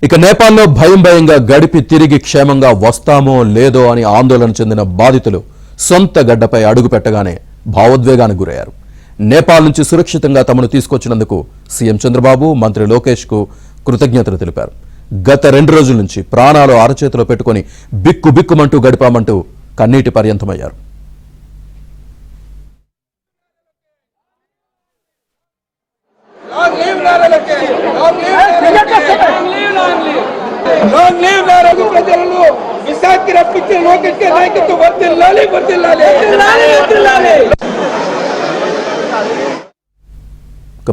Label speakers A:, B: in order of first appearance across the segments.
A: ఇక నేపాల్లో భయంగా గడిపి తిరిగి క్షేమంగా వస్తామో లేదో అని ఆందోళన చెందిన బాధితులు సొంత గడ్డపై అడుగు పెట్టగానే భావోద్వేగానికి గురయ్యారు. నేపాల్ నుంచి సురక్షితంగా తమను తీసుకొచ్చినందుకు సీఎం చంద్రబాబు, మంత్రి లోకేష్ కు కృతజ్ఞతలు తెలిపారు. గత 2 రోజుల నుంచి ప్రాణాలు అరచేతిలో పెట్టుకుని బిక్కుమంటూ గడిపామంటూ కన్నీటి పర్యంతమయ్యారు.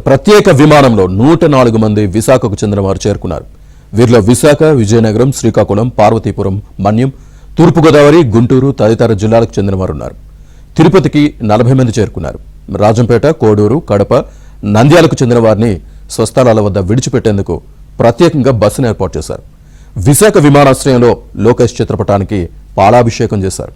A: ప్రత్యేక విమానంలో 104 మంది విశాఖకు చెందిన వారు చేరుకున్నారు. వీరిలో విశాఖ, విజయనగరం, శ్రీకాకుళం, పార్వతీపురం, మన్యం, తూర్పుగోదావరి, గుంటూరు తదితర జిల్లాలకు చెందిన వారు ఉన్నారు. తిరుపతికి 40 మంది చేరుకున్నారు. రాజంపేట, కోడూరు, కడప, నంద్యాలకు చెందిన వారిని స్వస్థలాల వద్ద విడిచిపెట్టేందుకు ప్రత్యేకంగా బస్సును ఏర్పాటు చేశారు. విశాఖ విమానాశ్రయంలో లోకేష్ చిత్రపటానికి పాలాభిషేకం చేశారు.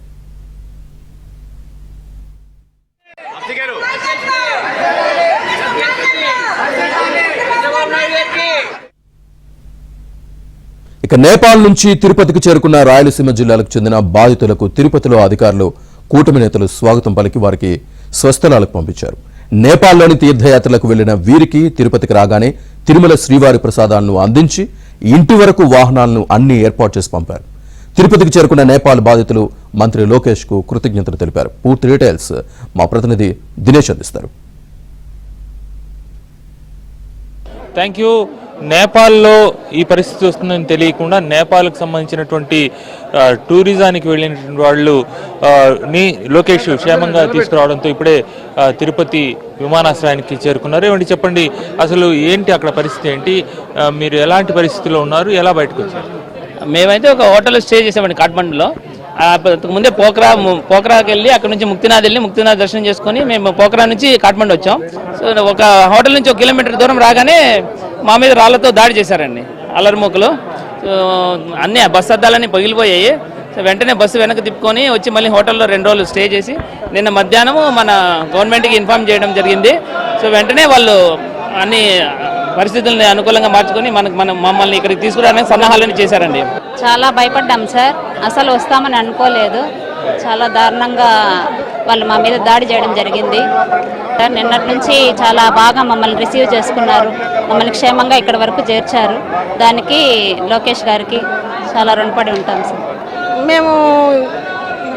A: ఇక నేపాల్ నుంచి తిరుపతికి చేరుకున్న రాయలసీమ జిల్లాలకు చెందిన బాధితులకు తిరుపతిలో అధికారులు, కూటమి నేతలు స్వాగతం పలికి వారికి స్వస్థలాలకు పంపించారు. నేపాల్లోని తీర్థయాత్రలకు వెళ్లిన వీరికి తిరుపతికి రాగానే తిరుమల శ్రీవారి ప్రసాదాలను అందించి ఇంటి వరకు వాహనాలను అన్ని ఏర్పాటు చేసి పంపారు. తిరుపతికి చేరుకున్న నేపాల్ బాధితులు మంత్రి లోకేష్ కు కృతజ్ఞతలు తెలిపారు. పూర్తి డీటెయిల్స్ మా ప్రతినిధి దినేష్ అందిస్తారు.
B: Thank you. నేపాల్లో ఈ పరిస్థితి వస్తుందని తెలియకుండా నేపాల్కి సంబంధించినటువంటి టూరిజానికి వెళ్ళినటువంటి వాళ్ళు లోకేష్ క్షేమంగా తీసుకురావడంతో ఇప్పుడే తిరుపతి విమానాశ్రయానికి చేరుకున్నారు. ఏమంటే చెప్పండి, అసలు ఏంటి అక్కడ పరిస్థితి ఏంటి, మీరు ఎలాంటి పరిస్థితిలో ఉన్నారు, ఎలా బయటకు వచ్చారు?
C: మేమైతే ఒక హోటల్లో స్టే చేసామండి కాఠ్మండూలో. ముందే పోఖ్రాకి వెళ్ళి అక్కడ నుంచి ముక్తినాథ్ వెళ్ళి ముక్తినాథ్ దర్శనం చేసుకొని మేము పోఖ్రా నుంచి కాఠ్మండూ వచ్చాం. సో ఒక హోటల్ నుంచి 1 కిలోమీటర్ దూరం రాగానే మా మీద రాళ్లతో దాడి చేశారండి అల్లరిమూకలు. అన్నీ బస్సు అద్దాలన్నీ పగిలిపోయాయి. సో వెంటనే బస్సు వెనక్కి తిప్పుకొని వచ్చి మళ్ళీ హోటల్లో 2 రోజులు స్టే చేసి నిన్న మధ్యాహ్నం మన గవర్నమెంట్కి ఇన్ఫార్మ్ చేయడం జరిగింది. సో వెంటనే వాళ్ళు అన్ని పరిస్థితుల్ని అనుకూలంగా మార్చుకొని మమ్మల్ని ఇక్కడికి తీసుకురావడానికి సన్నాహాలని చేశారండి.
D: చాలా భయపడ్డాం సార్, అసలు వస్తామని అనుకోలేదు. చాలా దారుణంగా వాళ్ళు మా మీద దాడి చేయడం జరిగింది. నిన్నటి నుంచి చాలా బాగా మమ్మల్ని రిసీవ్ చేసుకున్నారు, మమ్మల్ని క్షేమంగా ఇక్కడ వరకు చేర్చారు. దానికి లోకేష్ గారికి చాలా రుణపడి ఉంటాం సార్.
E: మేము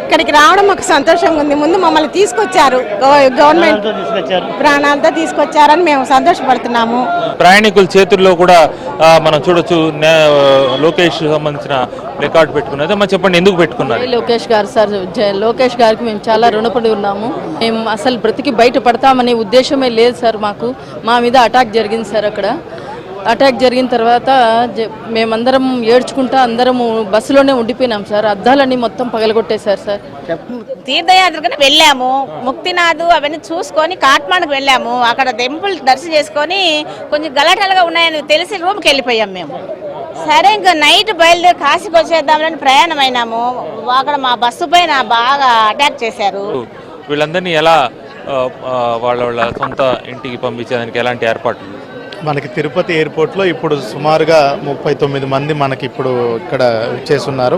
E: ఇక్కడికి రావడం మాకు సంతోషంగా ఉంది. ముందు మమ్మల్ని తీసుకొచ్చారు, గవర్నమెంట్ ప్రాణాలతో తీసుకొచ్చారని మేము సంతోషపడుతున్నాము.
B: ప్రయాణికుల చేతుల్లో కూడా మనం చూడొచ్చు లోకేష్ సంబంధించిన రికార్డు పెట్టుకున్నది. అమ్మ చెప్పండి, ఎందుకు పెట్టుకున్నారు?
F: లోకేష్ గారు సార్, లోకేష్ గారికి మేము చాలా రుణపడి ఉన్నాము. మేము అసలు బ్రతికి బయట పడతామనే ఉద్దేశమే లేదు సార్. మా మీద అటాక్ జరిగింది సార్. అక్కడ అటాక్ జరిగిన తర్వాత మేమందరం ఏడ్చుకుంటా అందరము బస్సులోనే ఉండిపోయినాం సార్. అద్దాలన్నీ మొత్తం పగలగొట్టేశారు సార్.
E: తీర్థయాత్రకనే వెళ్ళాము, ముక్తినాథ్ అవన్నీ చూసుకొని కాఠ్మండూకి వెళ్ళాము. అక్కడ టెంపుల్ దర్శనం చేసుకొని కొంచెం గలాటలుగా ఉన్నాయని తెలిసి రూమ్కి వెళ్ళిపోయాం మేము. సరే ఇంకా నైట్ బయలుదేరి కాశీకి వచ్చేద్దామని ప్రయాణం అయినాము. అక్కడ మా బస్సు పైన బాగా అటాక్ చేశారు.
B: వీళ్ళందరినీ ఎలా వాళ్ళ సొంత ఇంటికి పంపించడానికి ఎలాంటి ఏర్పాట్లు?
G: మనకి తిరుపతి ఎయిర్పోర్ట్లో ఇప్పుడు సుమారుగా 39 మంది మనకి ఇప్పుడు ఇక్కడ చేస్తున్నారు.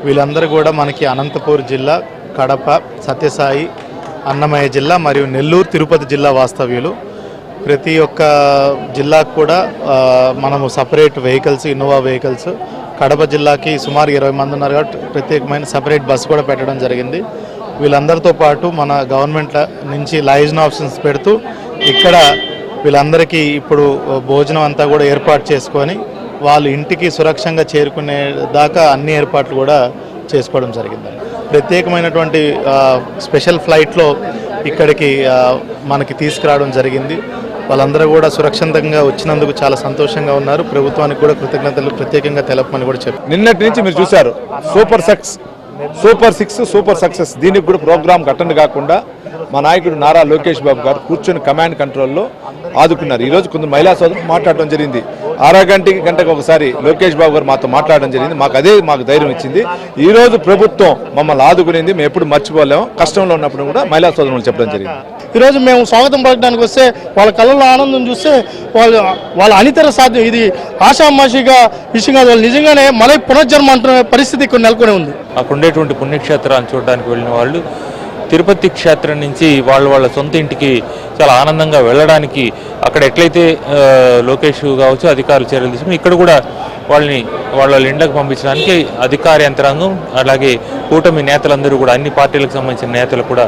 G: వీళ్ళందరూ కూడా మనకి అనంతపూర్ జిల్లా, కడప, సత్యసాయి, అన్నమయ్య జిల్లా మరియు నెల్లూరు, తిరుపతి జిల్లా వాస్తవ్యులు. ప్రతి ఒక్క జిల్లాకు కూడా మనము separate vehicles, Innova vehicles, Kadapa జిల్లాకి సుమారు 20 మంది ఉన్నారు కాబట్టి ప్రత్యేకమైన సపరేట్ బస్సు కూడా పెట్టడం జరిగింది. వీళ్ళందరితో పాటు మన గవర్నమెంట్ నుంచి లైజన్ ఆప్షన్స్ పెడుతూ ఇక్కడ వీళ్ళందరికీ ఇప్పుడు భోజనం అంతా కూడా ఏర్పాటు చేసుకొని వాళ్ళు ఇంటికి సురక్షంగా చేరుకునే దాకా అన్ని ఏర్పాట్లు కూడా చేసుకోవడం జరిగింది. ప్రత్యేకమైనటువంటి స్పెషల్ ఫ్లైట్లో ఇక్కడికి మనకి తీసుకురావడం జరిగింది. వాళ్ళందరూ కూడా సురక్షితంగా వచ్చినందుకు చాలా సంతోషంగా ఉన్నారు. ప్రభుత్వానికి కూడా కృతజ్ఞతలు ప్రత్యేకంగా తెలపమని కూడా చెప్పారు.
H: నిన్నటి నుంచి మీరు చూశారు సూపర్ 6 సూపర్ సక్సెస్. దీనికి కూడా ప్రోగ్రామ్ అటెండ్ కాకుండా మా నాయకుడు నారా లోకేష్ బాబు గారు కూర్చొని కమాండ్ కంట్రోల్లో ఆదుకున్నారు. ఈరోజు కొందరు మహిళా సోదరులు మాట్లాడడం జరిగింది. 6 గంటకు ఒకసారి లోకేష్ బాబు గారు మాతో మాట్లాడడం జరిగింది. మాకు ధైర్యం ఇచ్చింది. ఈరోజు ప్రభుత్వం మమ్మల్ని ఆదుకునేది మేము ఎప్పుడు మర్చిపోలేము. కష్టంలో ఉన్నప్పుడు కూడా మహిళా సోదరులు చెప్పడం జరిగింది.
I: ఈరోజు మేము స్వాగతం పలకడానికి వస్తే వాళ్ళ కళ్ళలో ఆనందం చూస్తే వాళ్ళ అనితర సాధ్యం. ఇది ఆషామాషిగా విషయం కాదు, వాళ్ళు నిజంగానే మళ్ళీ పునర్జన్మ అంటున్న పరిస్థితి ఇక్కడ నెలకొని ఉంది.
B: అక్కడ ఉండేటువంటి పుణ్యక్షేత్రాలను చూడడానికి వెళ్ళిన వాళ్ళు తిరుపతి క్షేత్రం నుంచి వాళ్ళ సొంత ఇంటికి చాలా ఆనందంగా వెళ్ళడానికి అక్కడ ఎట్లయితే లోకేష్ కావచ్చు అధికారులు చర్యలు తీసుకుని ఇక్కడ కూడా వాళ్ళ ఇండ్లకు పంపించడానికి అధికార యంత్రాంగం అలాగే కూటమి నేతలందరూ కూడా అన్ని పార్టీలకు సంబంధించిన నేతలు కూడా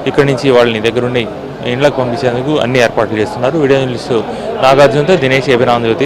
B: ఇక్కడి నుంచి వాళ్ళని దగ్గరుండి ఇండ్లకు పంపించేందుకు అన్ని ఏర్పాట్లు చేస్తున్నారు. వీడియో జర్నలిస్టు నాగార్జునతో దినేష్ అభిరామ్ జ్యోతి.